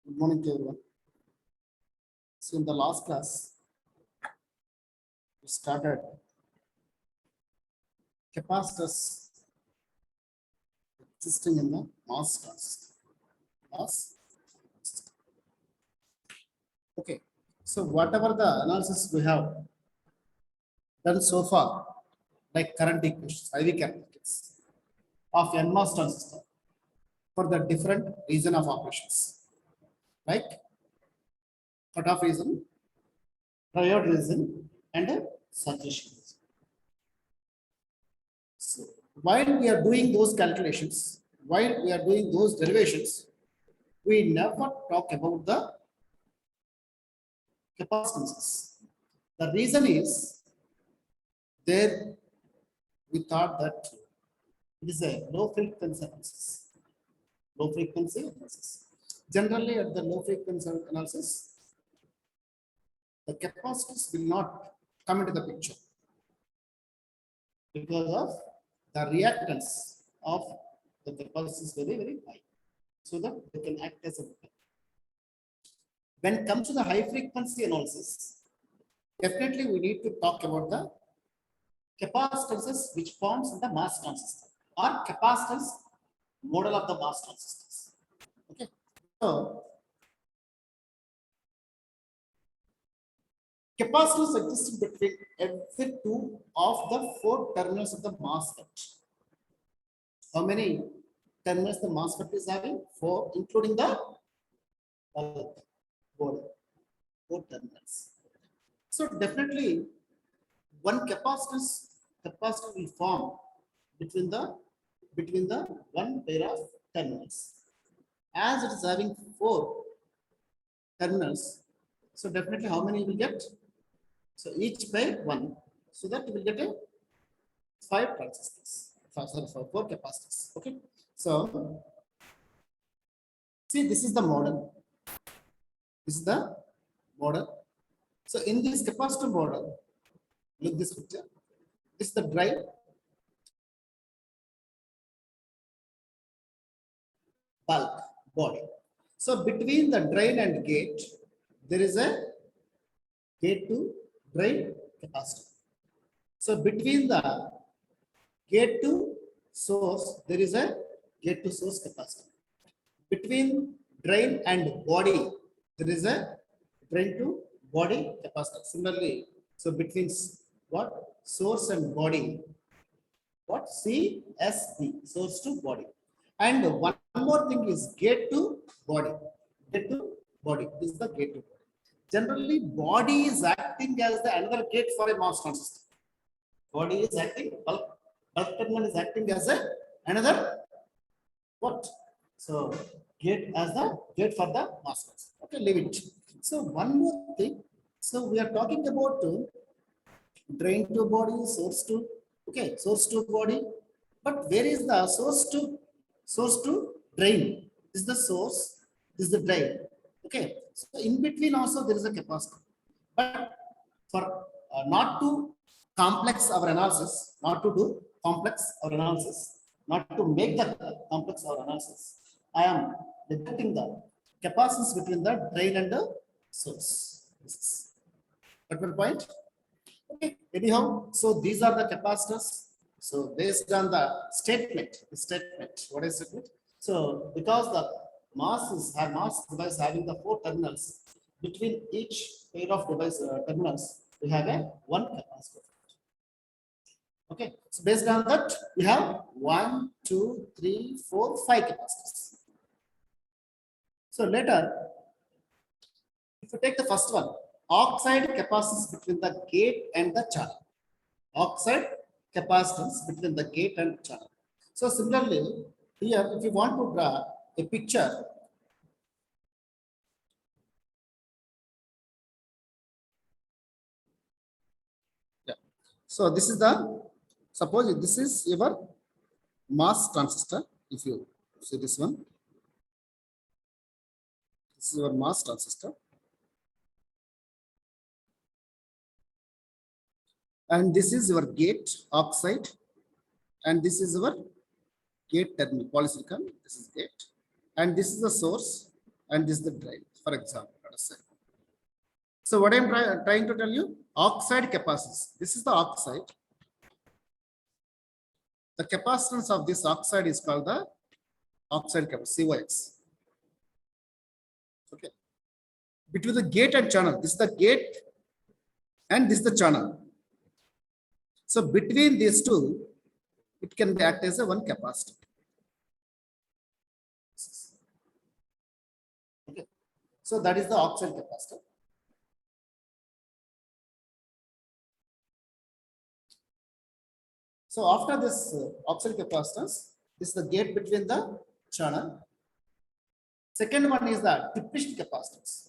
Good morning to everyone. So in the last class, we started capacitors existing in the MOS transistor. MOS. Okay. So whatever the analysis we have done so far, like current equations, IV characteristics of NMOS transistor for the different region of operations, like cutoff region, triode region, and a saturation region. So while we are doing those calculations, while we are doing those derivations, we never talk about the capacitances. The reason is there we thought that it is a low frequency analysis. Low frequency analysis. Generally, at the low frequency analysis, the capacitors will not come into the picture because of the reactance of the capacitors is very, very high, so that they can act as a weapon. When it comes to the high frequency analysis, definitely we need to talk about the capacitances which forms in the MOS transistor or capacitance model of the MOS transistors. Okay, so capacitors exist between every two of the four terminals of the MOSFET. How many terminals the MOSFET is having? Four, including the board. Four terminals. So definitely one capacitor will form between the one pair of terminals. As it is having four terminals, so definitely how many you will get? So each pair one, so that you will get a five transistors. Sorry, four capacitors. Okay. So see, this is the model. This is the model. So in this capacitor model, look this picture. This is the drive. Bulk body. So between the drain and gate, there is a gate to drain capacitor. So between the gate to source, there is a gate to source capacitor. Between drain and body, there is a drain to body capacitor. Similarly, so between what? Source and body, what? CSB, source to body. And one more thing is gate to body. Gate to body. This is the gate to body. Generally, body is acting as the another gate for a MOS transistor. Body is acting, bulk terminal is acting as a another what? So gate as the gate for the MOS transistor. Okay, leave it. So one more thing. So we are talking about drain to body, source to source to body. But where is the source to drain? This is the source, this is the drain. Okay, so in between also there is a capacitor. But for not to complex our analysis, not to do complex our analysis, not to make the complex our analysis, I am detecting the capacitance between the drain and the source. This is one point. Okay, anyhow, so these are the capacitors. So based on the statement, what is statement? So because the MOS device having the four terminals, between each pair of device terminals, we have a one capacitor. Okay, so based on that, we have 1, 2, 3, 4, 5 capacitors. So later, if you take the first one, oxide capacitance between the gate and the channel. Oxide capacitance between the gate and channel. So similarly, here if you want to draw a picture, yeah. So this is the, suppose this is your MOS transistor. If you see this one, this is your MOS transistor. And this is your gate oxide, and this is your gate terminal polysilicon. This is gate, and this is the source, and this is the drain, for example, let us say. So what I'm trying to tell you, oxide capacitance. This is the oxide. The capacitance of this oxide is called the oxide capacitance, COX. Okay. Between the gate and channel, this is the gate and this is the channel. So between these two, it can be act as a one capacitor. Okay. So that is the oxide capacitor. So after this oxide capacitance, this is the gate between the channel. Second one is the depletion capacitance.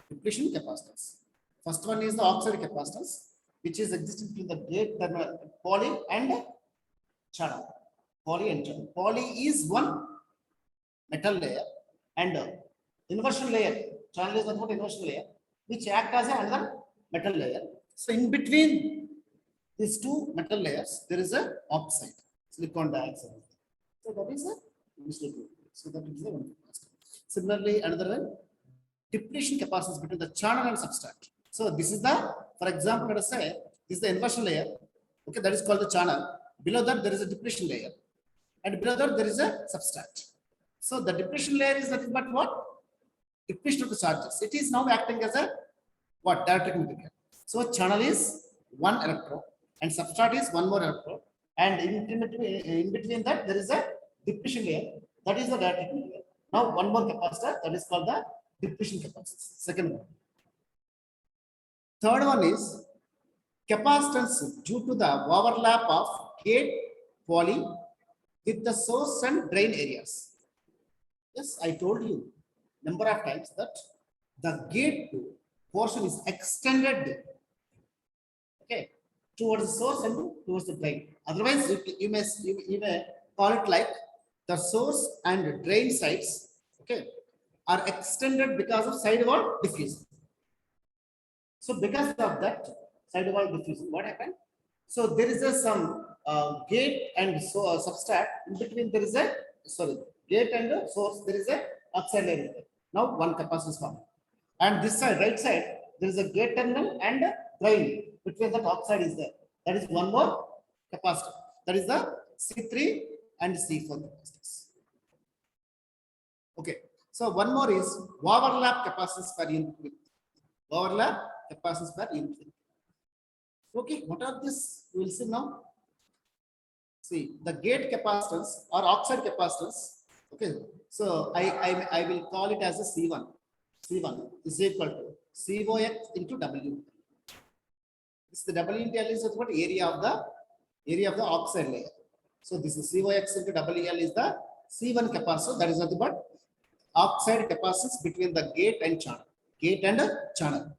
Depletion capacitance. First one is the oxide capacitance, which is existing between the gate terminal poly and channel. Poly and channel. Poly is one metal layer and inversion layer. Channel is one inversion layer, which act as another metal layer. So in between these two metal layers, there is a oxide, silicon dioxide. So that is a so that is the one capacitance. Similarly, another one, depletion capacitance between the channel and substrate. So this is the, for example, let us say this is the inversion layer. Okay, that is called the channel. Below that there is a depletion layer, and below that there is a substrate. So the depletion layer is nothing but what? Depletion of the charges. It is now acting as a what? Dielectric material. So channel is one electron and substrate is one more electron, and in between that there is a depletion layer. That is the dielectric material. Now one more capacitor, that is called the depletion capacitor. Second one. Third one is capacitance due to the overlap of gate poly with the source and drain areas. Yes, I told you number of times that the gate portion is extended, okay, towards the source and towards the drain. Otherwise, you may call it like the source and drain sides, okay, are extended because of sidewall diffusion. So because of that sidewall diffusion, what happened? So there is some gate and substrate. In between there is a gate and source. There is a oxide layer. Now one capacitor is formed, and this side, right side, there is a gate terminal and drain. Between that oxide is there. That is one more capacitor. That is the C3 and C4 capacitors. Okay. So one more is overlap capacitance per unit width. Overlap capacitance per unit width. Okay, what are this? We will see now. See, the gate capacitance or oxide capacitance. Okay, so I will call it as a C1. C1 is equal to COX into W. This is the W into L is what? Area of the oxide layer. So this is COX into WL is the C1 capacitor. That is nothing but oxide capacitance between the gate and channel. Gate and channel.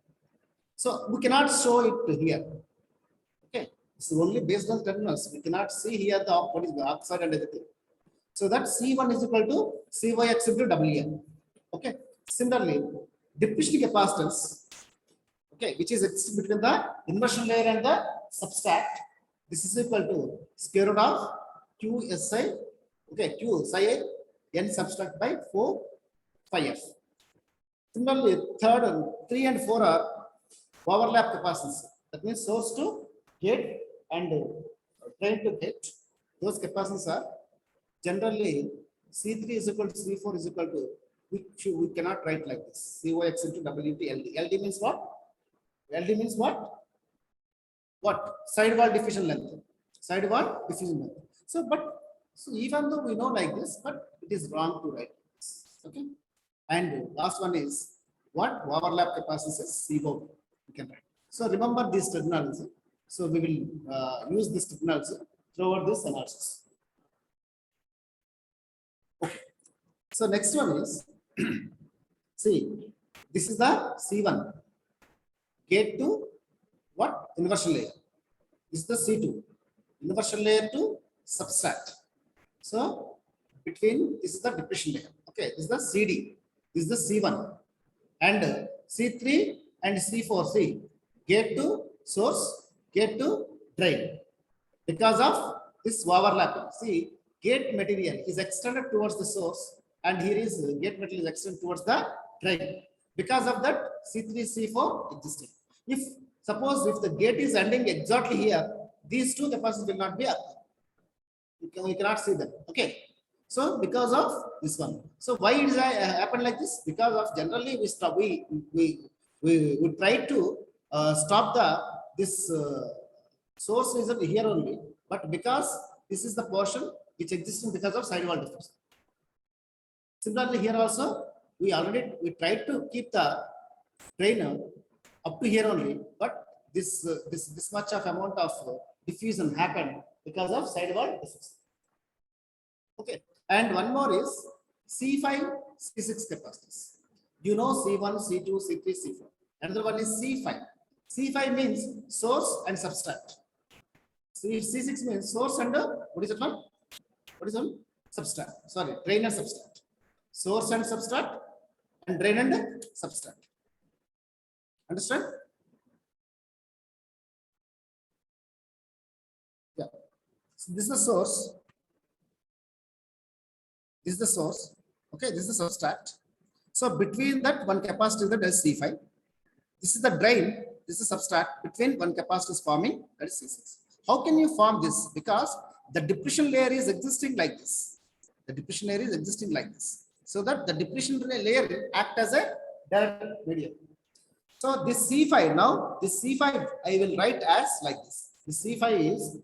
So we cannot show it here. Okay, this is only based on terminals. We cannot see here the what is the oxide and everything. So that C1 is equal to COX into WL. Okay. Similarly, depletion capacitance, okay, which is between the inversion layer and the substrate. This is equal to square root of QSI, okay, Q psi n substrate by 4 phi f. Similarly, 3 and 4 are overlap capacitance. That means source to gate and drain to gate. Those capacitances are generally C3 is equal to C4 is equal to, we cannot write like this. COX into W into LD. LD means what? LD means what? What? Sidewall diffusion length. Sidewall diffusion length. So, even though we know like this, but it is wrong to write this. Okay. And last one is what? Overlap capacitance is C4. We can write. So remember these terminals. So we will use this terminals throughout this analysis. Okay. So next one is see, this is the C1 gate to what? Inversion layer. This is the C2 inversion layer to substrate. So between this is the depletion layer. Okay, this is the CD. This is the C1 and C3 and C4. C gate to source, gate to drain. Because of this overlapping, see, gate material is extended towards the source and here is gate metal is extended towards the drain. Because of that, C3, C4 existing. If suppose if the gate is ending exactly here, these two capacitors will not be up. We cannot see them. Okay. So because of this one. So why it is happen like this? Because of generally we stop we try to stop the this source is here only, but because this is the portion which exists because of sidewall difference. Similarly, here also we tried to keep the drain up to here only, but this much of amount of diffusion happened because of sidewall difference. Okay, and one more is C5, C6 capacitors. You know C1, C2, C3, C4. Another one is C5. C5 means source and substrate. C6 means source and what is it one? What is one? Substrate. Sorry, drain and substrate. Source and substrate, and drain and substrate. Understand? Yeah. So this is the source. This is the source. Okay, this is the substrate. So between that one capacitor that is C5. This is the drain. This is substrate. Between one capacitor is forming, that is C6. How can you form this? Because the depletion layer is existing like this. The depletion layer is existing like this. So that the depletion layer act as a direct medium. So this C5 now, this C5 I will write as like this. The C5 is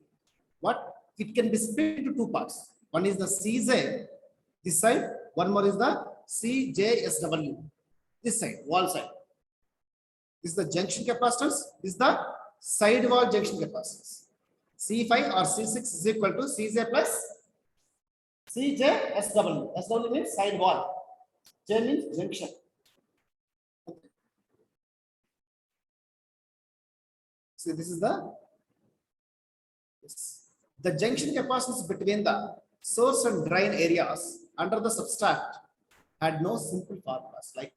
what? It can be split into two parts. One is the CJ, this side. One more is the CJSW, this side, wall side. This is the junction capacitance. This is the side wall junction capacitance. C5 or C6 is equal to CJ plus CJSW. SW means side wall. J means junction. Okay. So this is the junction capacitance between the source and drain areas under the substrate had no simple formulas like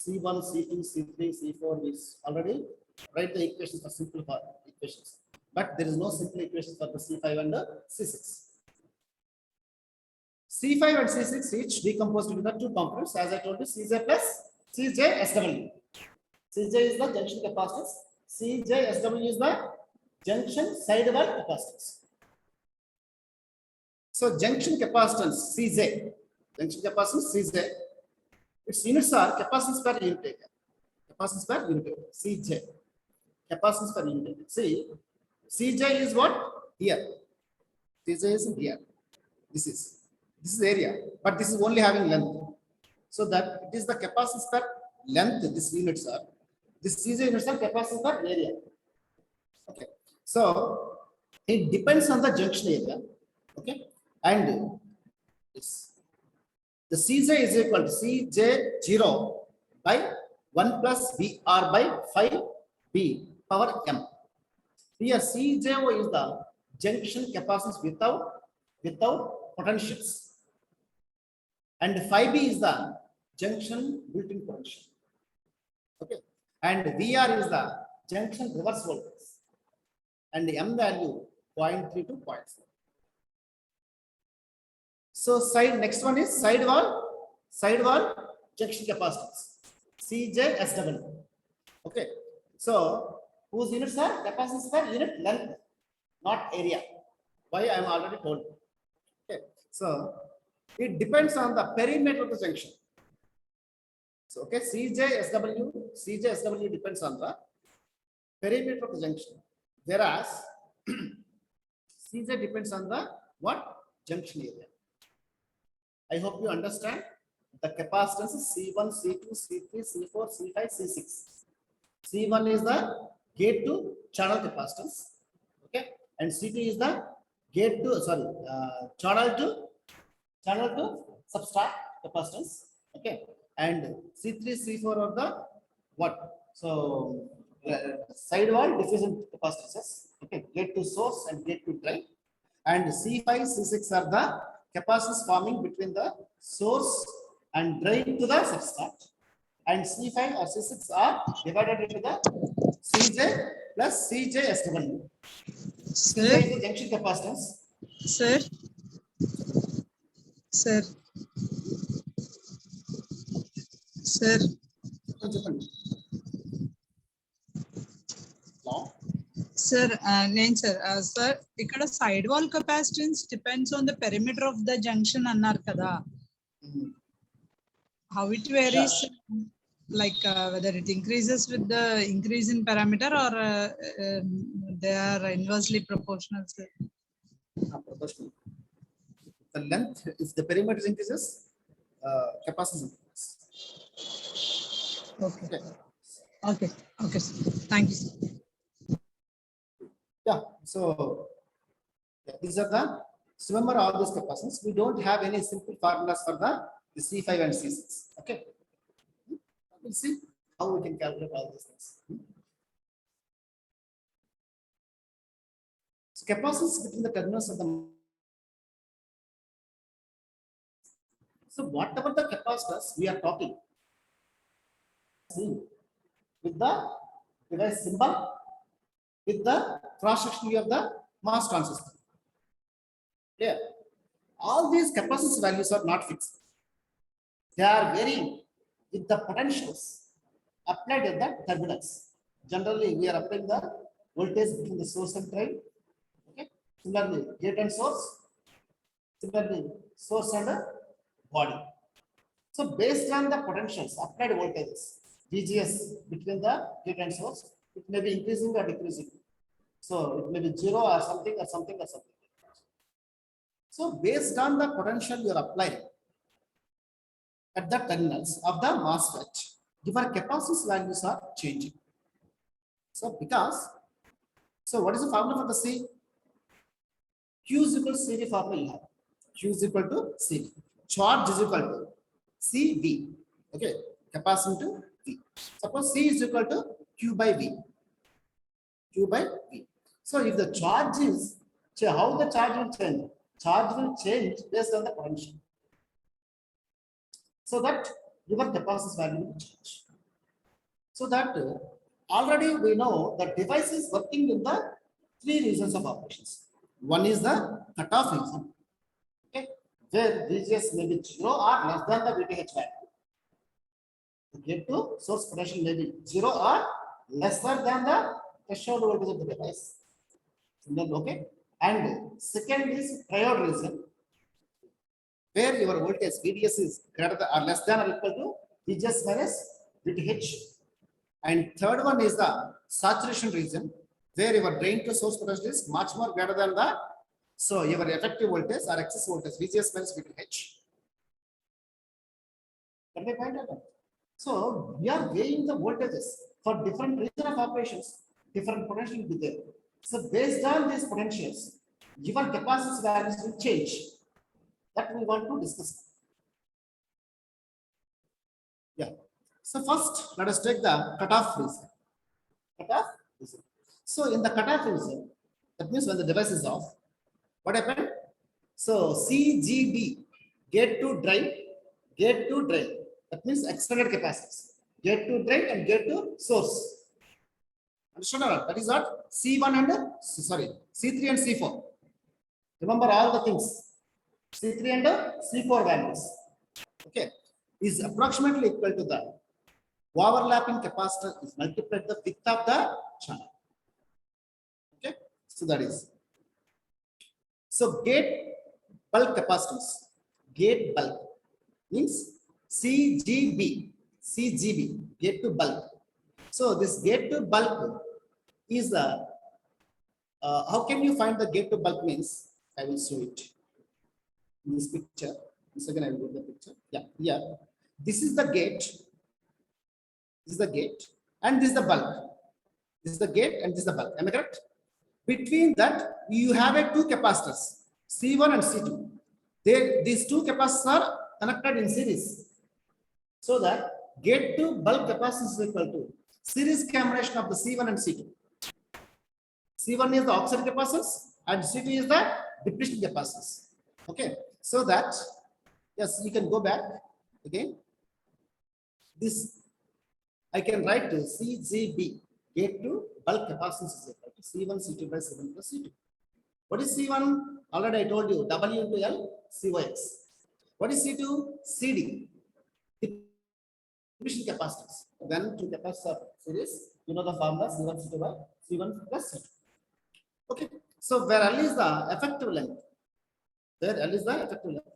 C1, C2, C3, C4 is already write the equations for simple equations, but there is no simple equation for the C5 and the C6. C5 and C6 each decomposed into the two components, as I told you, CJ plus CJSW. CJ is the junction capacitance, CJSW is the junction sidewall capacitance. So junction capacitance CJ, its units are capacitance per unit area. Capacitance per unit area. CJ. Capacitance per unit area. See, CJ is what? Here. CJ is here. This is area, but this is only having length. So that it is the capacitance per length. These units are. This CJ units are capacitance per area. Okay. So it depends on the junction area. Okay. And this. The CJ is equal to CJ0 by 1 plus VR by 5B power M. Here CJ0 is the junction capacitance without potentials. And 5B is the junction built-in potential. Okay. And VR is the junction reverse voltage. And the M value 0.3 to 0.4. So next one is sidewall junction capacitance, CJSW. Okay. So whose units are capacitance per unit length, not area. Why I am already told. Okay. So it depends on the perimeter of the junction. So okay, CJSW depends on the perimeter of the junction, whereas CJ depends on the what? Junction area. I hope you understand the capacitance is C1, C2, C3, C4, C5, C6. C1 is the gate to channel capacitance. Okay. And C2 is the gate to, channel to substrate capacitance. Okay. And C3, C4 are the what? So sidewall diffusion capacitances. Okay. Gate to source and gate to drain. And C5, C6 are the capacitance forming between the source and drain to the substrate, and C5 or C6 are divided into the CJ plus CJSW. Sir, CJ is the junction capacitance. sir, Sir, చెప్పండి. Hello? sir, name sir. Sir, ikkada sidewall capacitance depends on the perimeter of the junction annar kada. Mhm. How it varies, like whether it increases with the increase in parameter or they are inversely proportional, sir. Proportional. The length, if the perimeter increases, capacitance increases. Okay. Okay. Okay. Okay, sir. Thank you, sir. Yeah. So these are the. So remember all these capacitance. We don't have any simple formulas for the C5 and C6. Okay. We'll see how we can calculate all these things. So capacitance between the terminals of the. So whatever the capacitors we are talking with the device symbol, with the cross section of the mass transistor. Yeah. All these capacitance values are not fixed. They are varying with the potentials applied at the terminals. Generally, we are applying the voltage between the source and drain. Okay. Similarly, gate and source. Similarly, source and body. So based on the potentials applied voltages, VGS between the gate and source, it may be increasing or decreasing. So it may be 0 or something or something or something. So based on the potential you are applying at the terminals of the MOSFET, your capacitance values are changing. So because, so what is the formula for the C? Q is equal to CV formula you have. Q is equal to CV. Charge is equal to CV. Okay, capacity to V. Suppose C is equal to Q by V. Q by V. So if the charge is, so how the charge will change? Charge will change based on the potential. So that your capacitance value will change. So that already we know the device is working in the three regions of operations. One is the cutoff region, okay, where VGS may be 0 or less than the VTH value. To get to source potential may be 0 or lesser than the threshold voltage of the device. Okay, and second is triode region, where your voltage VDS is greater than or less than or equal to VGS minus VTH. And third one is the saturation region, where your drain to source potential is much more greater than the, so your effective voltage or excess voltage VGS minus VTH. Can we find out? So we are weighing the voltages for different region of operations, different potential will be there. So based on these potentials, your capacitance values will change. That we want to discuss. Yeah. So first, let us take the cutoff region. Cutoff region. So in the cutoff region, that means when the device is off, what happened? So CGD, gate to drain, gate to drain. That means extended capacitance. Gate to drain and gate to source. Understand or not? That is what C1 and sorry, C3 and C4. Remember all the things. C3 and C4 values. Okay, is approximately equal to the overlapping capacitor is multiplied the width of the channel. Okay, so that is. So gate bulk capacitance, gate bulk means CGB, CGB, gate to bulk. So this gate to bulk is the, how can you find the gate to bulk means? I will show it in this picture. Once again, I will go to the picture. Yeah, yeah. This is the gate. This is the gate, and this is the bulk. This is the gate, and this is the bulk. Am I correct? Between that, you have a two capacitors, C1 and C2. These two capacitors are connected in series, so that gate to bulk capacitance is equal to series combination of the C1 and C2. C1 is the auxiliary capacitance, and C2 is the depletion capacitance. Okay, so that, yes, you can go back again. This I can write to CGB, gate to bulk capacitance is equal to C1 C2 by 7 plus C2. What is C1? Already I told you, W into L, COX. What is C2? CD. depletion capacitance. When two capacitors are series, you know the formula C1 C2 by C1 plus C2. Okay, so where L is the effective length, where L is the effective length,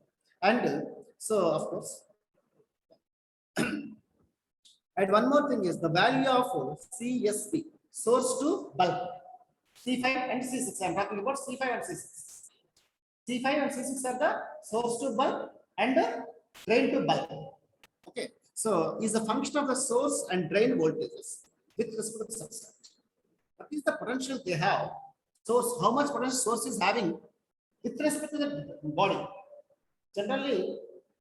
and so of course, and one more thing is the value of CSP, source to bulk, C5 and C6. I'm talking about C5 and C6. C5 and C6 are the source to bulk and drain to bulk. Okay, so is a function of the source and drain voltages with respect to the substrate. What is the potential they have? Source, how much potential source is having with respect to the body? Generally,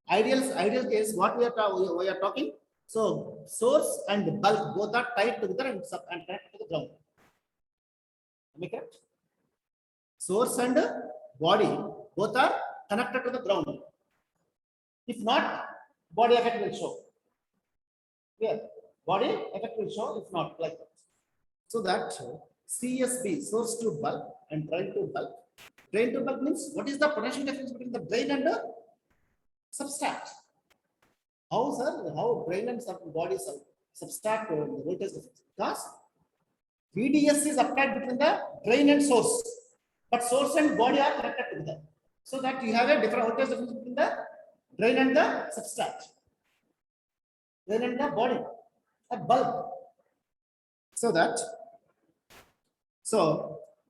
ideal case, what we are talking. So source and bulk both are tied together and connected to the ground. Am I correct? Source and body both are connected to the ground. If not, body effect will show. Here, body effect will show. If not, like that. So that CSB, source to bulk and drain to bulk. Drain to bulk means what is the potential difference between the drain and the substrate? How, sir? How drain and body substrate the voltage difference? Because VDS is applied between the drain and source, but source and body are connected together. So that you have a different voltage difference between the drain and the substrate. Drain and the body, a bulb. So that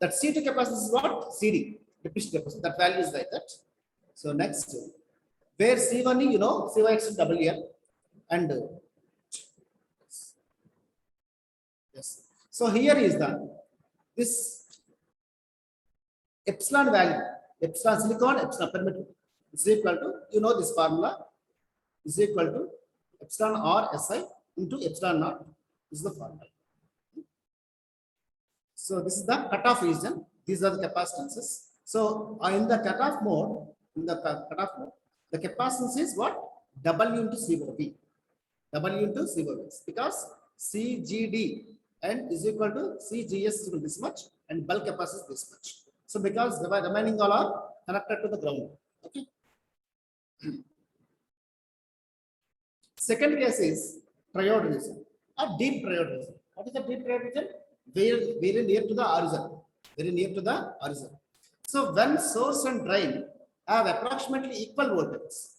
C2 capacitance is what? CD, depletion capacitance. That value is like that. So next, where C1, you know, CYX is WL, and yes. So here is this epsilon value, epsilon silicon, epsilon permitted is equal to, you know, this formula is equal to epsilon R SI into epsilon naught. This is the formula. So this is the cutoff region. These are the capacitances. So in the cutoff mode, the capacitance is what? W into C over V. W into C over V. Because CGD and is equal to CGS is equal to this much and bulk capacitance is this much. So because the remaining all are connected to the ground. Okay. Second case is triode region, a deep triode region. What is the deep triode region? Very near to the horizon. Very near to the horizon. So when source and drain have approximately equal voltages,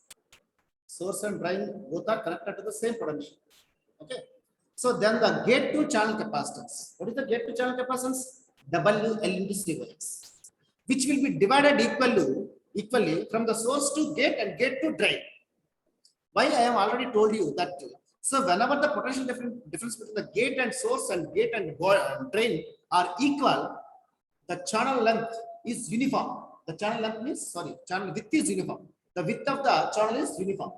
source and drain both are connected to the same potential. Okay. So then the gate to channel capacitance. What is the gate to channel capacitance? WL into CYX, which will be divided equally from the source to gate and gate to drain. Why I have already told you that. So whenever the potential difference between the gate and source and gate and drain are equal, the channel length is uniform. The channel length means, channel width is uniform. The width of the channel is uniform.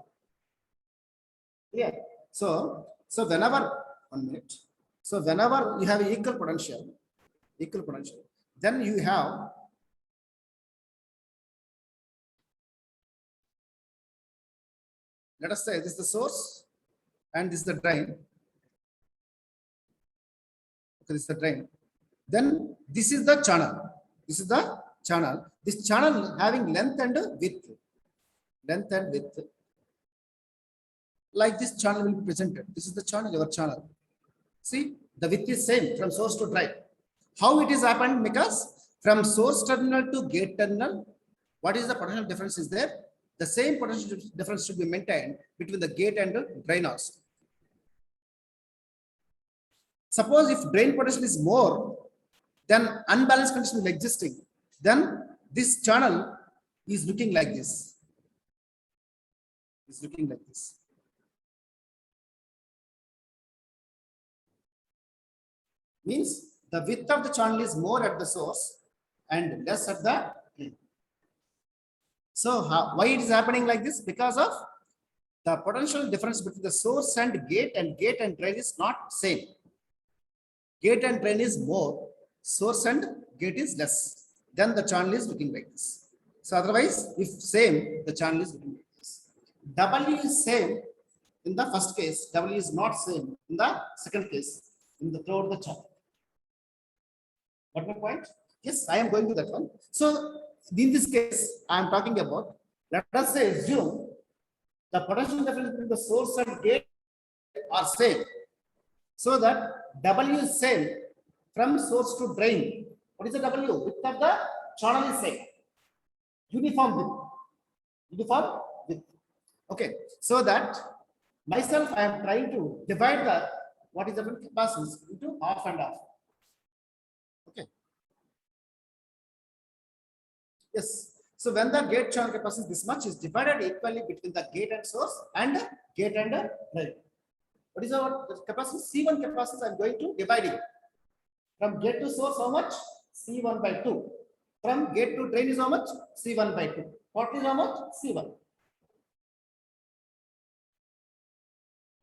Yeah. So whenever, 1 minute. So whenever you have equal potential, then you have let us say this is the source and this is the drain. Okay, this is the drain. Then this is the channel. This is the channel. This channel having length and width. Length and width. Like this channel will be presented. This is the channel, your channel. See, the width is same from source to drain. How it is happened? Because from source terminal to gate terminal, what is the potential difference is there? The same potential difference should be maintained between the gate and the drain also. Suppose if drain potential is more, then unbalanced condition is existing. Then this channel is looking like this. Is looking like this. Means the width of the channel is more at the source and less at the drain. So why it is happening like this? Because of the potential difference between the source and gate and drain is not same. Gate and drain is more, source and gate is less. Then the channel is looking like this. So otherwise, if same, the channel is looking like this. W is same in the first case. W is not same in the second case. In the throughout the channel. Got my point? Yes, I am going to that one. So in this case, I am talking about, let us say, assume the potential difference between the source and gate are same. So that W is same from source to drain. What is the W? Width of the channel is same. Uniform width. Uniform width. Okay. So that myself, I am trying to divide the what is the capacitance into half and half. Okay. Yes. So when the gate channel capacitance this much is divided equally between the gate and source and gate and drain. What is our capacitance? C1 capacitance I am going to divide it. From gate to source, how much? C1 by 2. From gate to drain is how much? C1 by 2. What is how much? C1.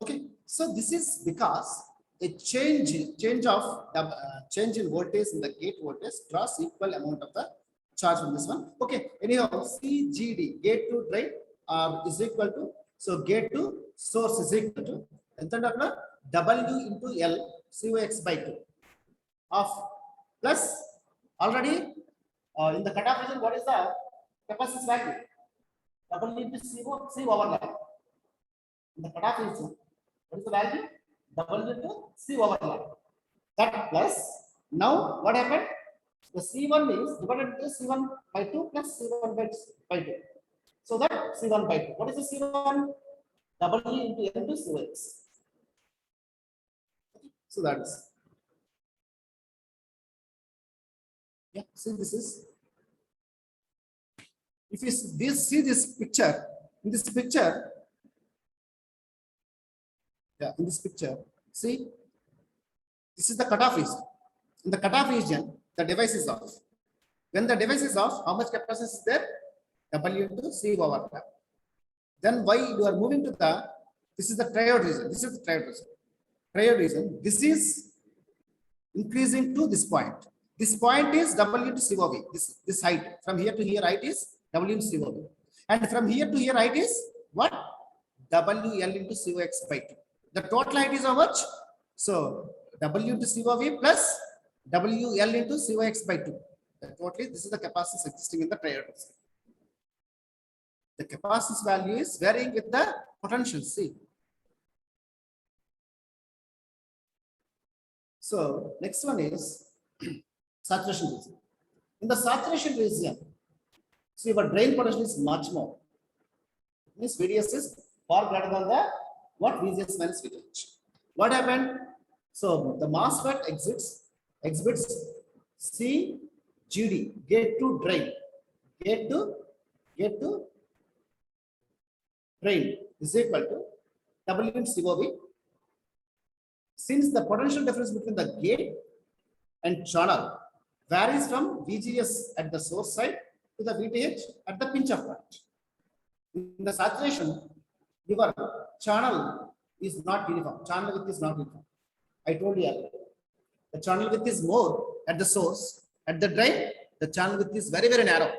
Okay. So this is because a change in voltage in the gate voltage draws equal amount of the charge from this one. Okay. Anyhow, CGD gate to drain is equal to, so gate to source is equal to W into L COX by 2 of plus already in the cutoff region, what is the capacitance value? W into C overlap. In the cutoff region, what is the value? W into C overlap. That plus, now what happened? The C1 is divided into C1 by 2 plus C1 by 2. So that C1 by 2. What is the C1? W into L into COX. So that is. Yeah, see this is. If you see this picture, in this picture, yeah, in this picture, see, this is the cutoff region. In the cutoff region, the device is off. When the device is off, how much capacitance is there? W into C overlap. Then why you are moving to the, this is the triode region. This is the triode region. Triode region. This is increasing to this point. This point is W into COV. This height from here to here height is W into COV. And from here to here height is what? WL into COX by 2. The total height is how much? So W into COV plus WL into COX by 2. Totally, this is the capacitance existing in the triode. The capacitance value is varying with the potential. See. So next one is saturation region. In the saturation region, see your drain potential is much more. It means VDS is far greater than the what VGS minus VTH. What happened? So the MOSFET exhibits CGD, gate to drain, gate to drain is equal to W in COV. Since the potential difference between the gate and channel varies from VGS at the source side to the VTH at the pinch off point. In the saturation, your channel is not uniform. Channel width is not uniform. I told you earlier. The channel width is more at the source. At the drain, the channel width is very, very narrow.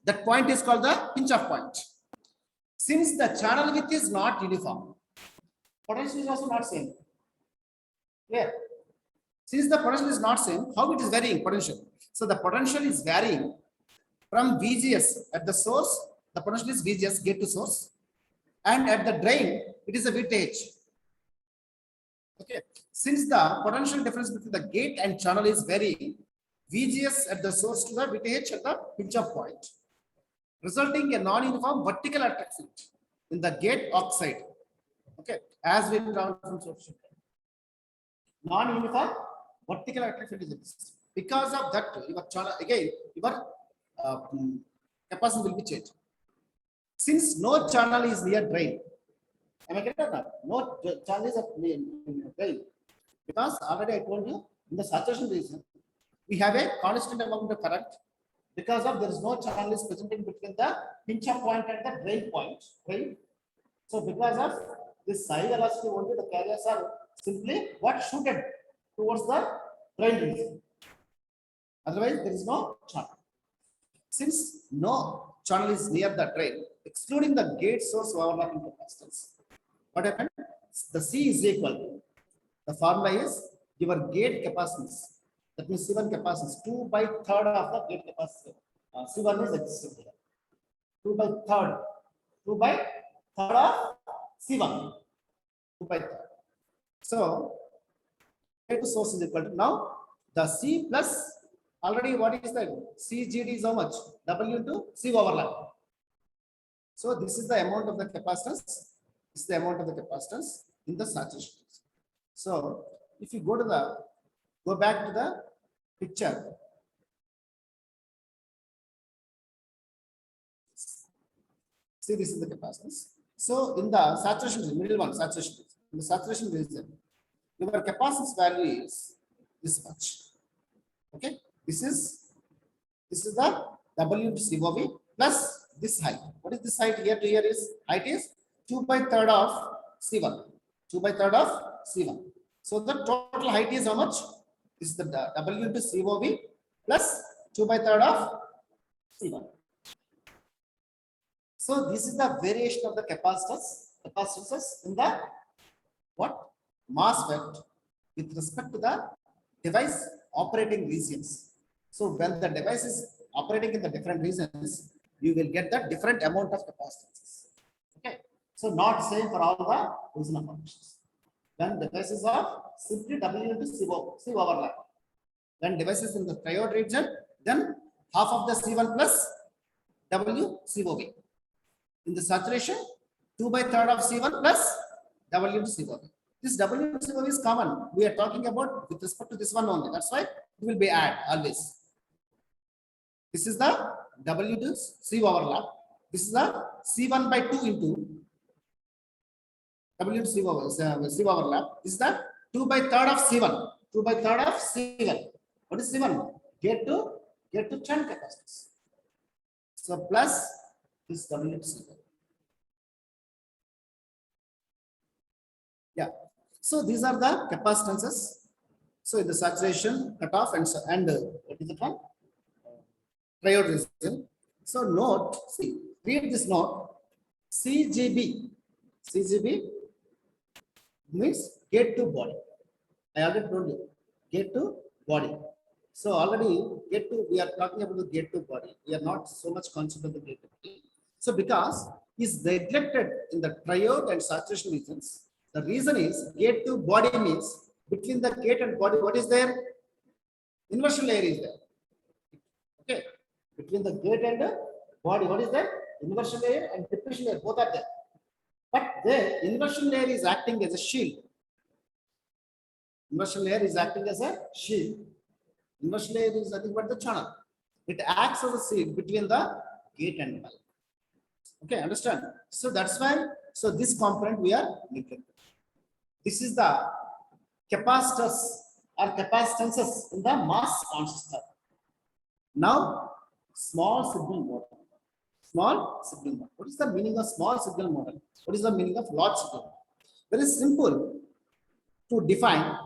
That point is called the pinch off point. Since the channel width is not uniform, potential is also not same. Clear? Since the potential is not same, how it is varying potential? So the potential is varying from VGS at the source. The potential is VGS gate to source, and at the drain it is a VTH. Okay. Since the potential difference between the gate and channel is varying, VGS at the source to the VTH at the pinch off point, resulting in a non-uniform vertical electric field in the gate oxide. Okay, as we travel from source to drain. Non-uniform vertical electric field is exists. Because of that, your channel again, your capacity will be changed. Since no channel is near drain, am I correct or not? No channel is near drain. Because already I told you in the saturation region, we have a constant amount of current. Because of there is no channel is presenting between the pinch off point and the drain point, right? So because of this side velocity only, the carriers are simply what shooted towards the drain region. Otherwise, there is no channel. Since no channel is near the drain, excluding the gate source overlapping capacitance, what happened? The C is equal to, the formula is your gate capacitance. That means C1 capacitance 2 by 3rd of the gate capacity. C1 is existing here. 2 by 3rd. 2 by 3rd of C1. 2 by 3rd. So gate to source is equal to now the C plus already what is that? CGD is how much? W into C overlap. So this is the amount of the capacitance. This is the amount of the capacitance in the saturation. So if you go back to the picture. See, this is the capacitance. So in the saturation region, middle one, saturation region, in the saturation region, your capacitance value is this much. Okay, this is the W into COV plus this height. What is this height here to here is height is 2/3 of C1. 2/3 of C1. So the total height is how much? This is the W into COV plus 2/3 of C1. So this is the variation of the capacitances in the what? MOSFET with respect to the device operating regions. So when the device is operating in the different regions, you will get the different amount of capacitances. Okay. So not same for all the regional functions. When devices are simply W into C overlap. When devices in the triode region, then half of the C1 plus W COV. In the saturation, 2/3 of C1 plus W into COV. This W into COV is common. We are talking about with respect to this one only. That's why it will be add always. This is the W to C overlap. This is the C1/2 into W to C overlap. This is the 2/3 of C1. 2/3 of C1. What is C1? Get to shunt capacitance. So plus this W to C1. Yeah. So these are the capacitances. So in the saturation, cutoff, and what is the one? Triode region. So note, see, read this note. CGB means gate to body. I already told you, gate to body. So already we are talking about the gate to body. We are not so much concerned with the gate to body. So because is neglected in the triode and saturation regions. The reason is gate to body means between the gate and body, what is there? Inversion layer is there. Okay. Between the gate and the body, what is that? Inversion layer and depletion layer, both are there. But the inversion layer is acting as a shield. Inversion layer is acting as a shield. Inversion layer is nothing but the channel. It acts as a shield between the gate and bulb. Okay, understand? So that's why, so this component we are neglecting. This is the capacitors or capacitances in the mass transistor. Now, small signal model. Small signal model. What is the meaning of small signal model? What is the meaning of large signal model? Very simple to define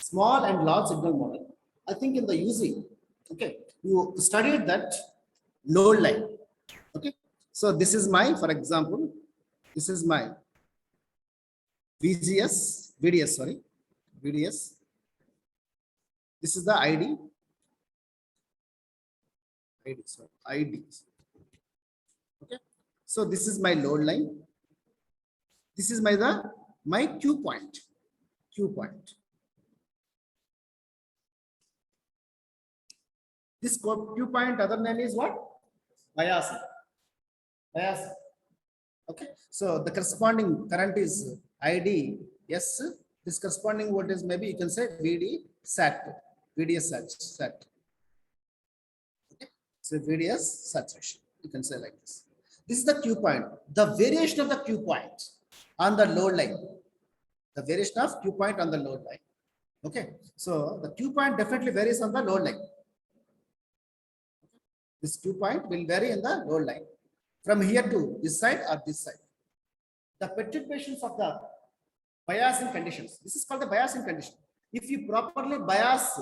small and large signal model. I think in the UG, okay, you studied that load line. Okay, so this is my, for example, this is my VDS. This is the ID. Okay. So this is my load line. This is my Q point. This Q point, other name is what? Bias. Okay. So the corresponding current is ID. Yes. This corresponding voltage maybe you can say VD sat. VDS sat. Okay. So VDS saturation. You can say like this. This is the Q point. The variation of the Q point on the load line. The variation of Q point on the load line. Okay. So the Q point definitely varies on the load line. This Q point will vary in the load line from here to this side or this side. The perturbations of the biasing conditions. This is called the biasing condition. If you properly bias,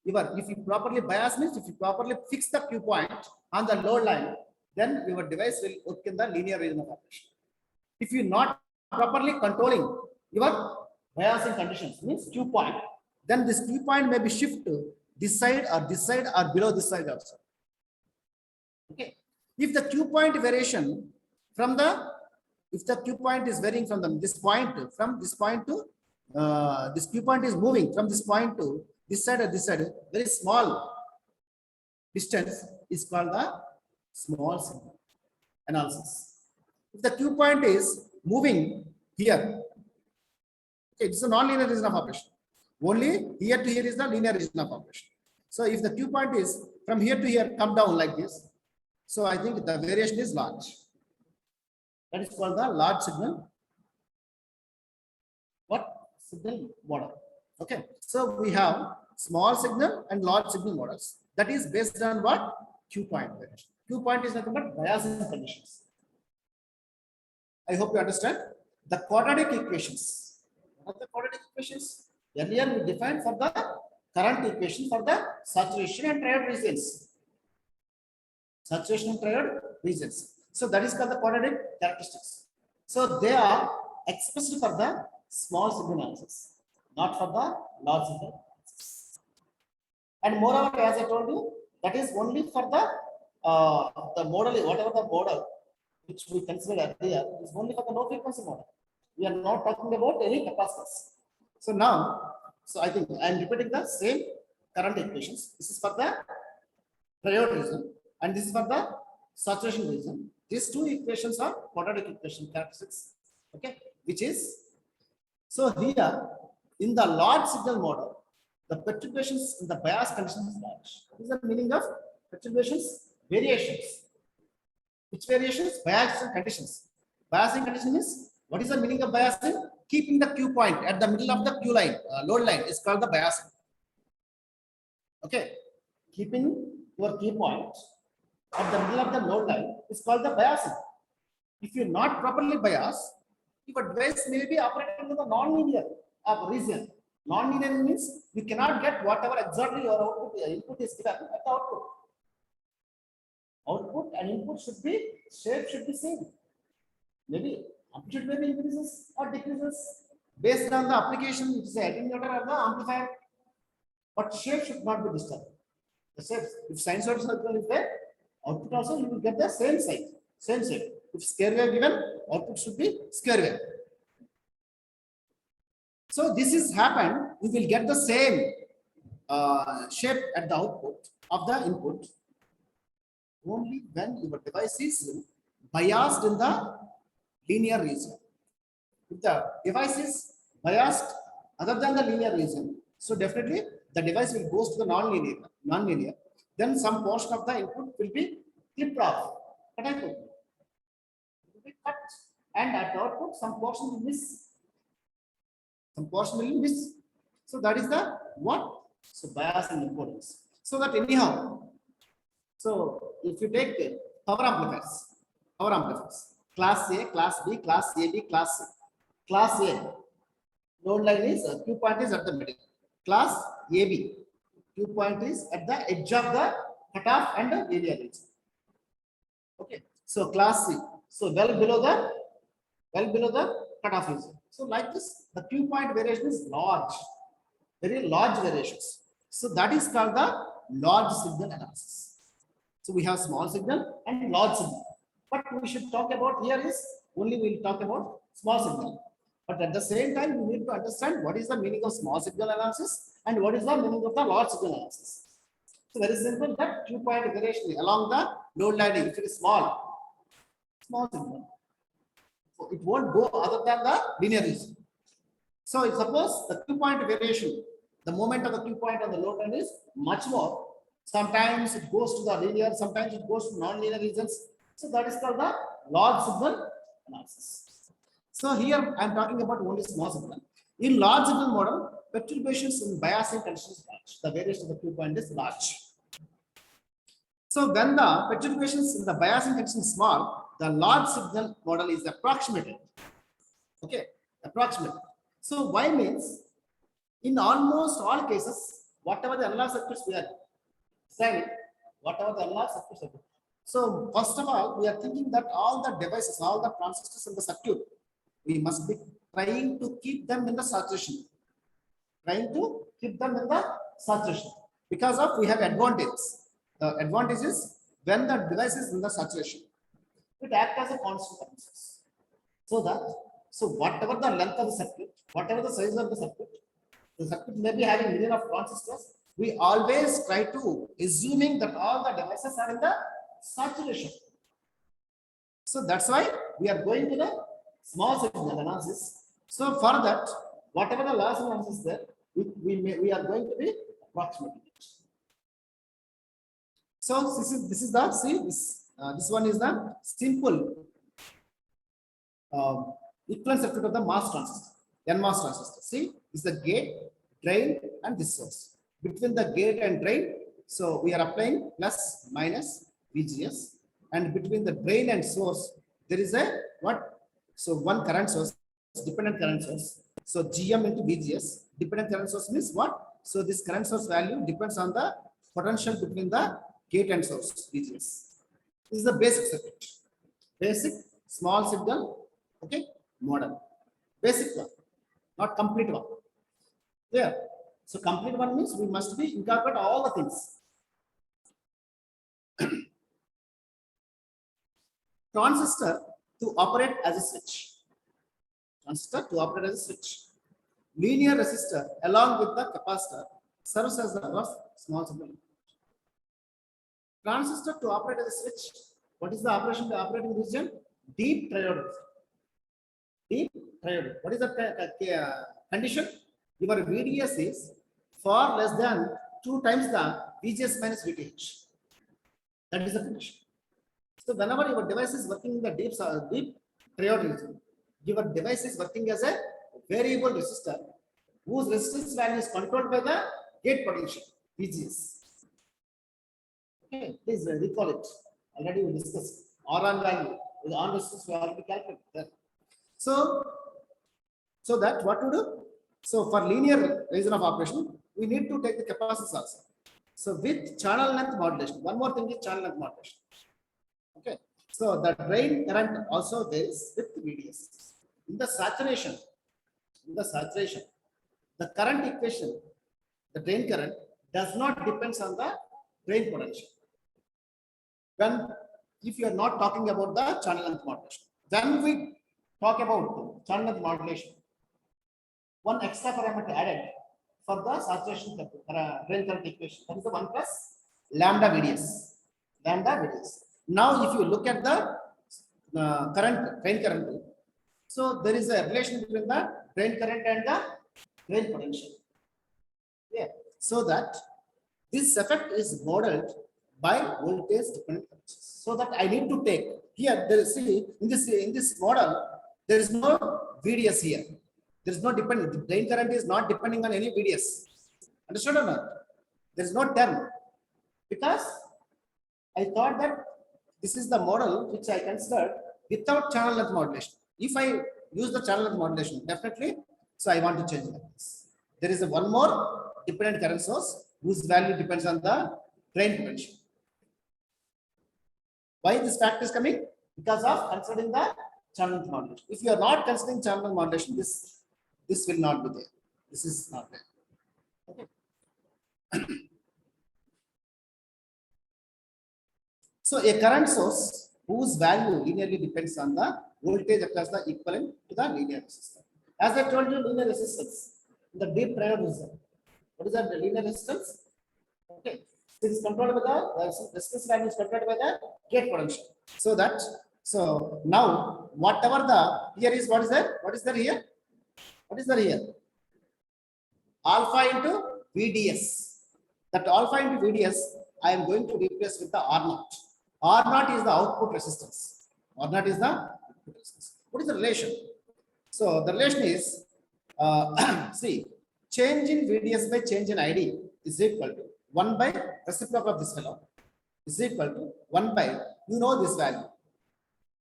if you properly fix the Q point on the load line, then your device will work in the linear region of operation. If you not properly controlling your biasing conditions, means Q point, then this Q point may be shift to this side or below this side also. Okay. If the Q point variation from the, if the Q point is varying from this point to this Q point is moving from this point to this side or this side, very small distance is called the small signal analysis. If the Q point is moving here, okay, it's a non-linear region of operation. Only here to here is the linear region of operation. So if the Q point is from here to here come down like this, so I think the variation is large. That is called the large signal. What signal model? Okay, so we have small signal and large signal models. That is based on what? Q point variation. Q point is nothing but biasing conditions. I hope you understand. The quadratic equations. What are the quadratic equations? Earlier we defined for the current equation for the saturation and triode regions. Saturation and triode regions. So that is called the quadratic characteristics. So they are expressed for the small signal analysis, not for the large signal analysis. And moreover, as I told you, that is only for the model, whatever the model which we considered earlier is only for the low frequency model. We are not talking about any capacitors. So now, so I think I am repeating the same current equations. This is for the triode region and this is for the saturation region. These two equations are quadratic equation characteristics. Okay, which is so here in the large signal model, the perturbations in the bias condition is large. What is the meaning of perturbations? Variations. Which variations? Biasing conditions. Biasing condition is, what is the meaning of biasing? Keeping the Q point at the middle of the Q line, load line is called the biasing. Okay, keeping your key point at the middle of the load line is called the biasing. If you not properly bias, your device may be operating in the non-linear region. Non-linear means you cannot get whatever exactly your output input is given at the output. Output and input should be shape should be same. Maybe amplitude maybe increases or decreases based on the application, which is the attenuator or the amplifier. But shape should not be disturbed. The shape, if sinusoidal circle is there, output also you will get the same size, same shape. If square wave given, output should be square wave. So this is happened, we will get the same shape at the output of the input only when your device is biased in the linear region. If the device is biased other than the linear region, so definitely the device will go to the non-linear. Then some portion of the input will be clipped off, cut, and at the output some portion will miss. Some portion will miss. So that is the what? So bias and importance. So that anyhow. So if you take power amplifiers, class A, class B, class AB, class C. Class A, load line is Q point is at the middle. Class AB, Q point is at the edge of the cutoff and the area region. Okay. So class C, so well below the cutoff region. So like this, the Q point variation is large, very large variations. So that is called the large signal analysis. So we have small signal and large signal. But we should talk about here is only we will talk about small signal. But at the same time, we need to understand what is the meaning of small signal analysis and what is the meaning of the large signal analysis. So very simple that Q point variation along the load line, if it is small signal. So it won't go other than the linear region. So suppose the Q point variation, the moment of the Q point on the load line is much more. Sometimes it goes to the linear, sometimes it goes to non-linear regions. So that is called the large signal analysis. So here I am talking about only small signal. In large signal model, perturbations in biasing conditions large. The variation of the Q point is large. So when the perturbations in the biasing condition is small, the large signal model is approximated. Okay, approximated. So why means in almost all cases, whatever the analog circuits we are saying, whatever the analog circuits are. So first of all, we are thinking that all the devices, all the transistors in the circuit, we must be trying to keep them in the saturation. Because of we have advantages. The advantage is when the device is in the saturation, it acts as a constant process. So that So whatever the length of the circuit, whatever the size of the circuit may be having million of transistors. We always try to assuming that all the devices are in the saturation. So that's why we are going to the small signal analysis. So for that, whatever the loss analysis there, we are going to be approximating it. So this is the see this one is the simple equivalent circuit of the MOS transistor, NMOS transistor. See, this is the gate, drain, and this source. Between the gate and drain, so we are applying plus minus VGS, and between the drain and source, there is a what? So one current source, dependent current source. So GM into VGS, dependent current source means what? So this current source value depends on the potential between the gate and source VGS. This is the basic circuit, basic small signal, okay, model, basic one, not complete one. There. So complete one means we must be incorporate all the things. Transistor to operate as a switch. Transistor to operate as a switch. Linear resistor along with the capacitor serves as the small signal. Transistor to operate as a switch. What is the operating region? Deep triode. Deep triode. What is the condition? Your VDS is far less than 2 times the VGS minus VTH. That is the condition. So whenever your device is working in the deep triode region, your device is working as a variable resistor whose resistance value is controlled by the gate potential VGS. Okay, please recall it. Already we discussed on value with on resistance we already calculated. So that what to do? So for linear region of operation, we need to take the capacitance also. So with channel length modulation, one more thing is channel length modulation. Okay, so the drain current also varies with VDS. In the saturation, the current equation, the drain current does not depends on the drain potential. When if you are not talking about the channel length modulation, then we talk about channel length modulation. One extra parameter added for the saturation drain current equation. That is the 1 plus lambda VDS. Now, if you look at the drain current, so there is a relation between the drain current and the drain potential. Yeah. So that this effect is modeled by voltage dependent currents. So that I need to take here. There is in this model there is no VDS here. There is no dependent. The drain current is not depending on any VDS. Understood or not? There is no term because I thought that this is the model which I considered without channel length modulation. If I use the channel length modulation, definitely. So I want to change that. There is a one more dependent current source whose value depends on the drain potential. Why this fact is coming? Because of considering the channel length modulation. If you are not considering channel length modulation, this will not be there. This is not there. Okay. So a current source whose value linearly depends on the voltage across the equivalent to the linear resistance. As I told you, linear resistance, the deep triode resistor. What is that? The linear resistance? Okay. This is controlled by the resistance value is controlled by the gate potential. So now whatever the here is, what is there? What is there here? What is there here? Alpha into VDS. That alpha into VDS, I am going to replace with the R0. R0 is the output resistance. R0 is the output resistance. What is the relation? So the relation is, see, change in VDS by change in ID is equal to 1 by reciprocal of this fellow is equal to 1 by, you know this value.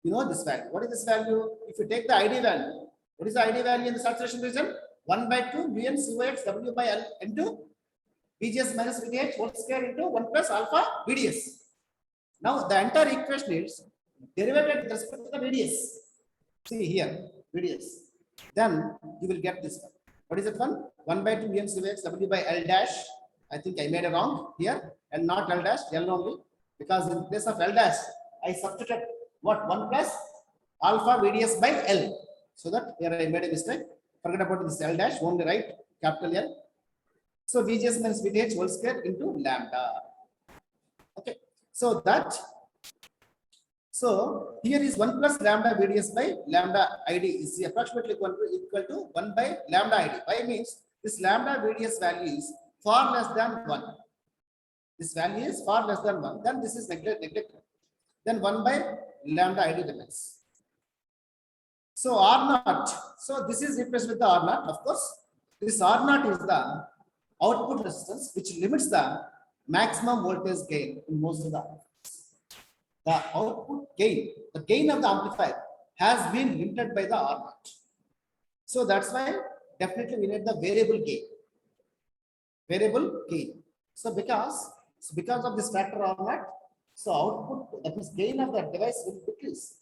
You know this value. What is this value? If you take the ID value, what is the ID value in the saturation region? 1 by 2 mu n COX W by L into VGS minus VDH whole square into 1 plus alpha VDS. Now the entire equation is derivative with respect to the VDS. See here, VDS. Then you will get this one. What is it one? 1 by 2 mu n COX W by L dash. I think I made a wrong here, and not L dash, L only, because in place of L dash, I substituted what? 1 plus alpha VDS by L. So that here I made a mistake. Forget about this L dash, only write capital L. So VGS minus VTH whole square into lambda. Okay. So that. So here is 1 plus lambda VDS by lambda ID is approximately equal to 1 by lambda ID. Why means this lambda VDS value is far less than 1. This value is far less than 1. Then this is neglected. Then 1 by lambda ID remains. So R naught. So this is replaced with the R naught. Of course, this R naught is the output resistance which limits the maximum voltage gain in most of the output gain, the gain of the amplifier has been limited by the R naught. So that's why definitely we need the variable gain. Variable gain. So because of this factor R naught, so output, that means gain of the device will decrease.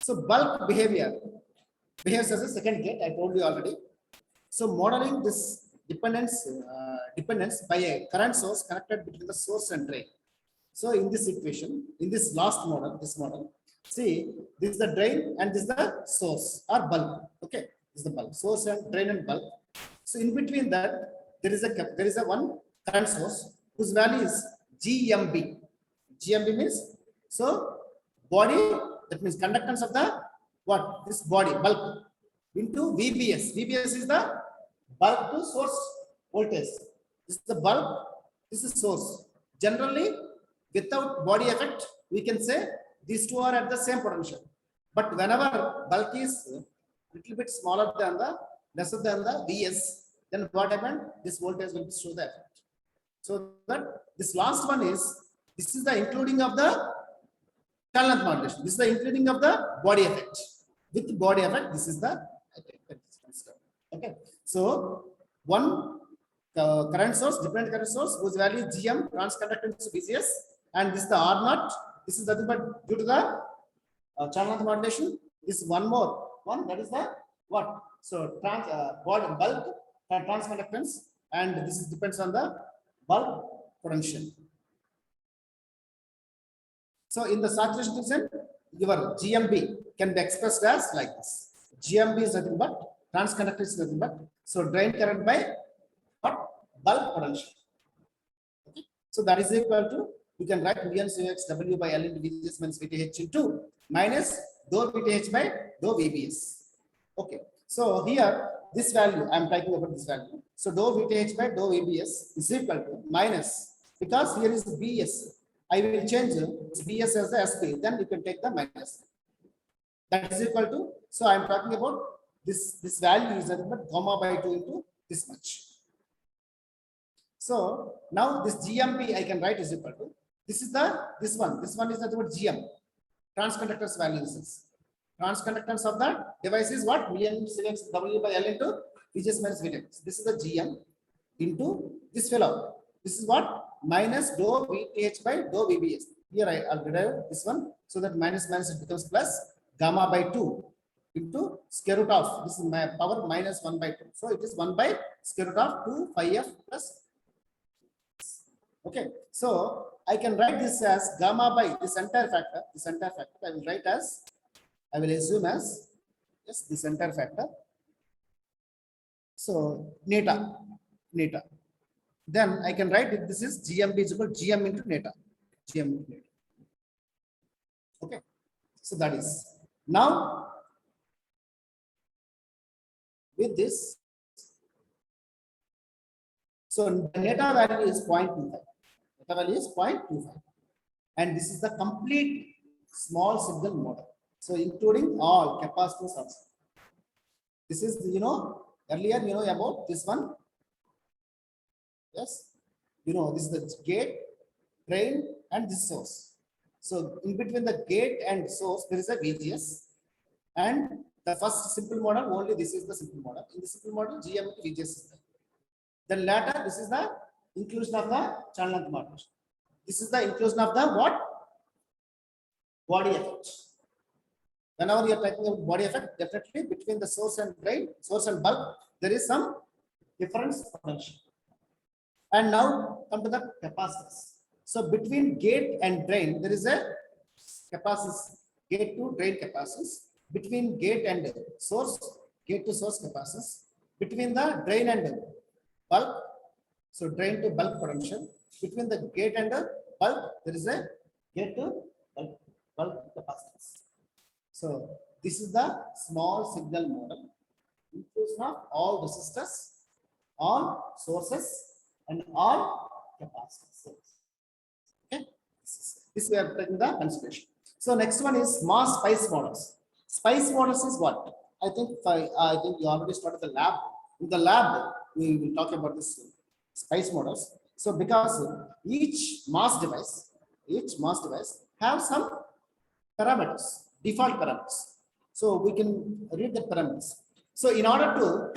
So bulk behaves as a second gate. I told you already. So modeling this dependence by a current source connected between the source and drain. So in this equation, in this last model, see, this is the drain and this is the source or bulk. Okay, this is the bulk, source and drain and bulk. So in between that, there is a one current source whose value is GMB. GMB means so body, that means conductance of the what? This body bulk into VBS. VBS is the bulk to source voltage. This is the bulk. This is source. Generally, without body effect, we can say these two are at the same potential. But whenever bulk is little bit smaller than the lesser than the VS, then what happened? This voltage will show the effect. So that this last one is, this is the including of the channel length modulation. This is the including of the body effect. With body effect, this is the okay. So one current source, different current source whose value is GM, transconductance VGS, and this is the R naught. This is nothing but due to the channel length modulation. This one more one, that is the what? So bulk transconductance, and this is depends on the bulk potential. So in the saturation region, your GMB can be expressed as like this. GMB is nothing but transconductance is nothing but so drain current by what? Bulk potential. Okay. So that is equal to, you can write VNCX W by L into VGS minus VTH into minus dou VTH by dou VBS. Okay. So here this value I am talking about this value. So dou VTH by dou VBS is equal to minus, because here is BS. I will change BS as the SP. Then you can take the minus. That is equal to. So I am talking about this value is nothing but gamma by 2 into this much. So now this GMB I can write is equal to, this is the this one is nothing but GM, transconductance value. This is transconductance of the device is what? VNCX W by L into VGS minus VTH. This is the GM into this fellow. This is what? Minus dou VTH by dou VBS. Here I'll derive this one, so that minus it becomes plus gamma by 2 into square root of, this is my power minus 1 by 2. So it is 1 by square root of 2 phi f plus. Okay. So I can write this as gamma by this entire factor. This entire factor I will write as, I will assume as, yes, this entire factor. So neta. Then I can write it, this is GMB is equal to GM into neta. GM into neta. Okay. So that is now with this. So the neta value is 0.25. Neta value is 0.25. And this is the complete small signal model. So including all capacitors also. This is, earlier about this one. Yes, this is the gate, drain, and this source. So in between the gate and source, there is a VGS. And the first simple model, only this is the simple model. In the simple model, GM to VGS is there. Then later, this is the inclusion of the channel length modulation. This is the inclusion of the what? Body effect. Whenever you are talking about body effect, definitely between the source and drain, source and bulk, there is some difference potential. And now come to the capacitors. So between gate and drain, there is a capacitance, gate to drain capacitance. between gate and source, gate to source capacitance, between the drain and bulk, so drain to bulk potential, between the gate and the bulk, there is a gate to bulk capacitance. So this is the small signal model, inclusion of all resistors, all sources, and all capacitors. Okay, this we are taking the consideration. So next one is mass spice models. Spice models is what? I think you already started the lab. In the lab, we will talk about this spice models. So because each mass device have some parameters, default parameters. So we can read the parameters. So in order to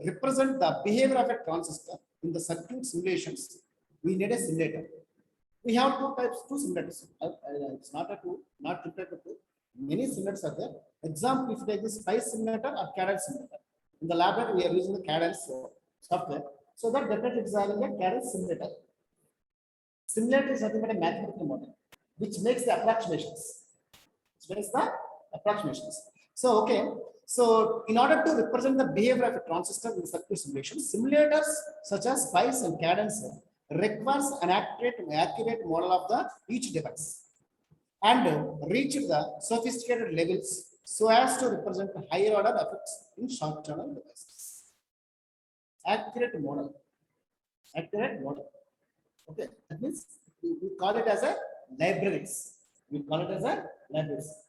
represent the behavior of a transistor in the circuit simulations, we need a simulator. We have two simulators. It's not limited to two. Many simulators are there. Example, if you take this spice simulator or cadence simulator. In the laboratory, we are using the cadence software. So that definitely is having a cadence simulator. Simulator is nothing but a mathematical model, which makes the approximations. So, okay. So, in order to represent the behavior of a transistor in circuit simulation, simulators such as spice and cadence requires an accurate model of the each device and reach the sophisticated levels so as to represent higher order effects in short channel devices. Accurate model. Okay, that means we call it as a libraries.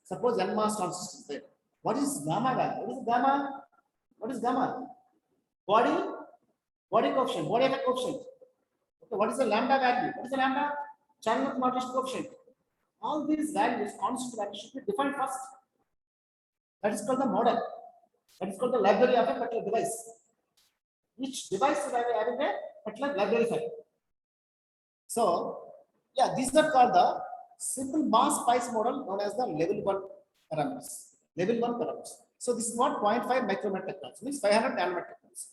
Suppose NMOS transistor is there. What is gamma value? What is gamma? Body coefficient, body effect coefficient. Okay, what is the lambda value? What is the lambda? Channel modulation coefficient. All these values, constant values, should be defined first. That is called the model. That is called the library of a particular device. Each device is having a particular library file. So, yeah, these are called the simple mass spice model known as the level 1 parameters. So, this is what 0.5 micrometer technology means 500 nanometer technology.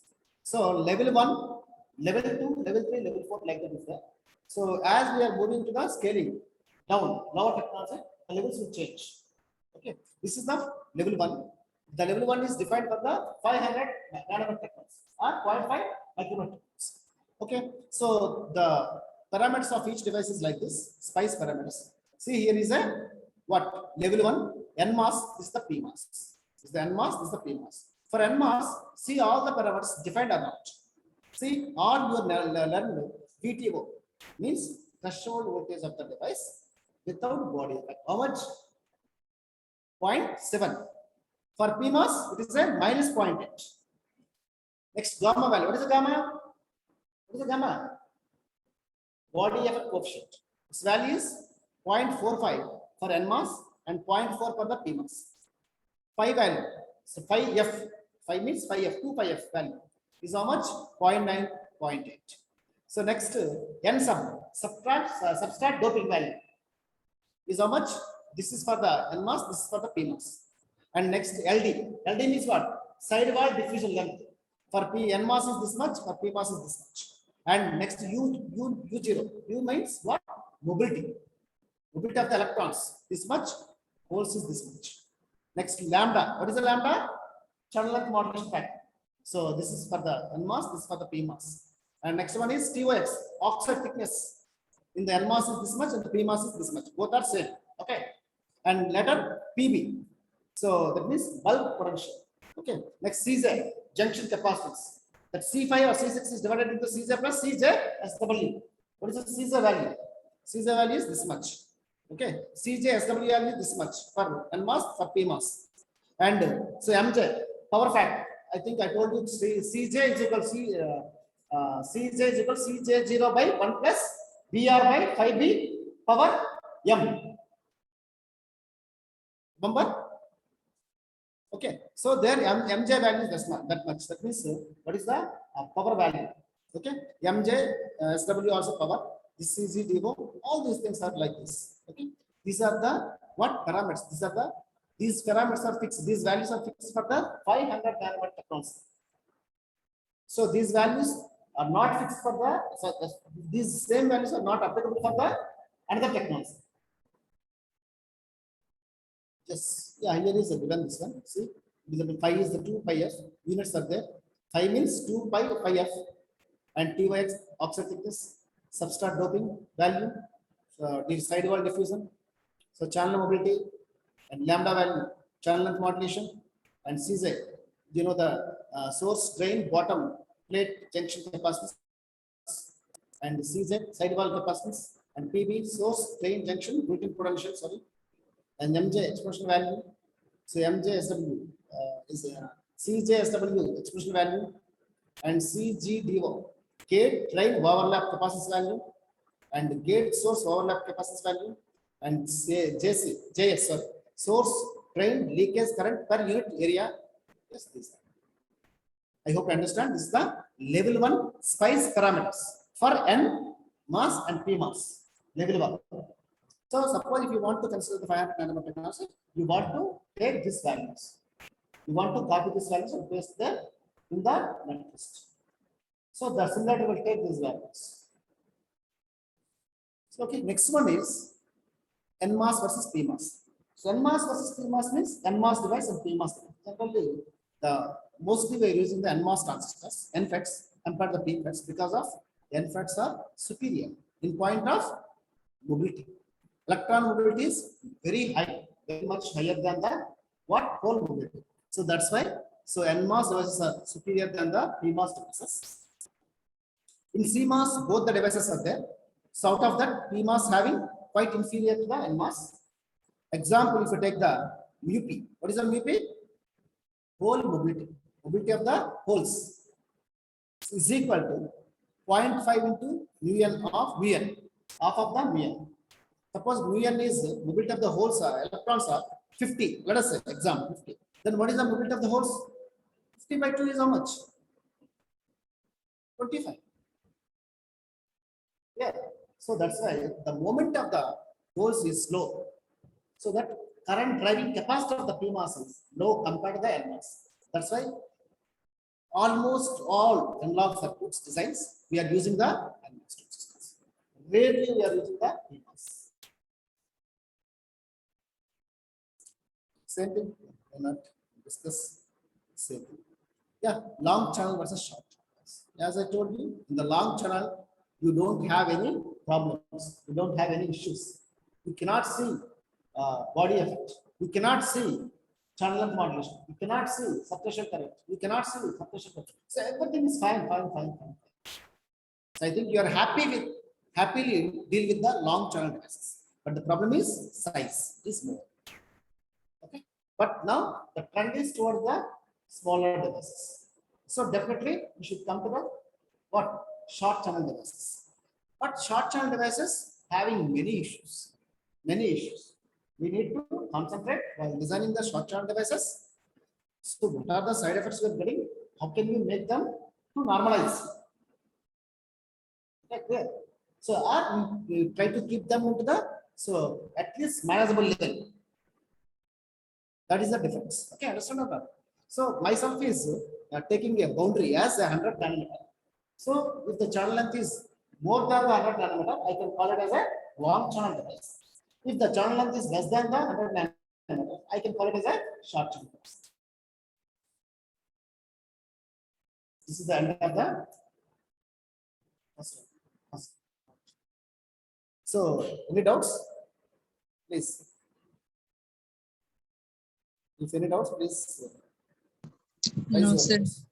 So, level 1, level 2, level 3, level 4, like that is there. So, as we are moving to the scaling down, lower technology, the levels will change. Okay, this is the level 1. The level 1 is defined for the 500 nanometer technology or 0.5 micrometer. Okay, so the parameters of each device is like this, spice parameters. See, here is a what? Level 1, NMOS, this is the PMOS. This is the NMOS, this is the PMOS. For NMOS, see all the parameters defined or not. See, all your learned VTO means threshold voltage of the device without body effect. How much? 0.7. For PMOS, it is a minus 0.8. Next, gamma value. What is the gamma? What is the gamma? Body effect coefficient. Its value is 0.45 for NMOS and 0.4 for the PMOS. 5 value. So 5F. 5 means 5F. 2 5F value is how much? 0.9, 0.8. So next, N subtract doping value is how much? This is for the NMOS, this is for the PMOS. And next, LD. LD means what? Sidewall diffusion length. For NMOS is this much, for PMOS is this much. And next, U0. U means what? Mobility. Mobility of the electrons. This much. Holes is this much. Next, lambda. What is the lambda? Channel length modulation factor. So this is for the NMOS, this is for the PMOS. And next one is TOX, oxide thickness. In the NMOS is this much and the PMOS is this much. Both are same. Okay. And letter PB. So that means bulk potential. Okay. Next, CJ, junction capacitance. That C5 or C6 is divided into CJ plus CJ SW. What is the CJ value? CJ value is this much. Okay. CJ SW value is this much for NMOS, for PMOS. And so MJ, power factor. I think I told you CJ is equal CJ is equal CJ0 by 1 plus BR by 5B power M. Remember? Okay, so there MJ value is that much. That means what is the power value? Okay, MJ, SW also power. This is DO. All these things are like this. Okay, these are the what parameters? These parameters are fixed. These values are fixed for the 500 nanometer technology. So these values are not fixed for the. So these same values are not applicable for the another technology. Yes, yeah, here is a given this one. See, pi is the 2 pi f units are there. Pi means 2 pi f and Ty oxide thickness, substrate doping value, the side wall diffusion, so channel mobility and lambda value, channel length modulation, and Cz, you know the source drain bottom plate junction capacitance, and Cz side wall capacitance, and Pb source drain junction routing potential, sorry, and Mj expression value. So MJSW is CJSW expression value, and CGDO gate drain overlap capacitance value, and gate source overlap capacitance value, and JS sorry, source drain leakage current per unit area. Yes, this. I hope you understand. This is the level 1 SPICE parameters for N mass and P mass. Level 1. So suppose if you want to consider the 500 nanometer technology, you want to take these values. You want to copy these values and paste them in the netlist. So the simulator will take these values. So okay, next one is NMOS versus PMOS. So NMOS versus PMOS means NMOS device and PMOS device. Generally, the mostly we are using the NMOS transistors, NFETs, compared to the PFETs because of NFETs are superior in point of mobility. Electron mobility is very high, very much higher than the what hole mobility. So that's why so NMOS devices are superior than the PMOS devices. In CMOS, both the devices are there. So out of that, PMOS having quite inferior to the NMOS. Example, if you take the MUP, what is the MUP? Hole mobility. Mobility of the holes is equal to 0.5 into mu n of mu n, half of the mu n. Suppose mu n is mobility of the holes are electrons are 50. Let us say example 50. Then what is the mobility of the holes? 50 by 2 is how much? 25. Yeah. So that's why the moment of the holes is low. So that current driving capacity of the PMOS is low compared to the NMOS. That's why almost all analog circuits designs we are using the NMOS transistors. Rarely we are using the PMOS. Same thing, why not discuss same thing. Yeah, long channel versus short channel. As I told you, in the long channel, you don't have any problems, you don't have any issues. You cannot see body effect, you cannot see channel length modulation, you cannot see suppression current, you cannot see suppression current. So everything is fine. So I think you are happily deal with the long channel devices. But the problem is size is more. Okay. But now the trend is toward the smaller devices. So definitely we should come to the what? Short channel devices. But short channel devices having many issues. Many issues. We need to concentrate while designing the short channel devices. So what are the side effects we are getting? How can we make them to normalize? Okay, clear. So we try to keep them into the so at least manageable level. That is the difference. Okay, understand or not? So myself is taking a boundary as a 100 nanometer. So if the channel length is more than the 100 nanometer, I can call it as a long channel device. If the channel length is less than the 100 nanometer, I can call it as a short channel device. This is the end of the first one. So any doubts? Please. If any doubts, please. No, raise your sir. hands.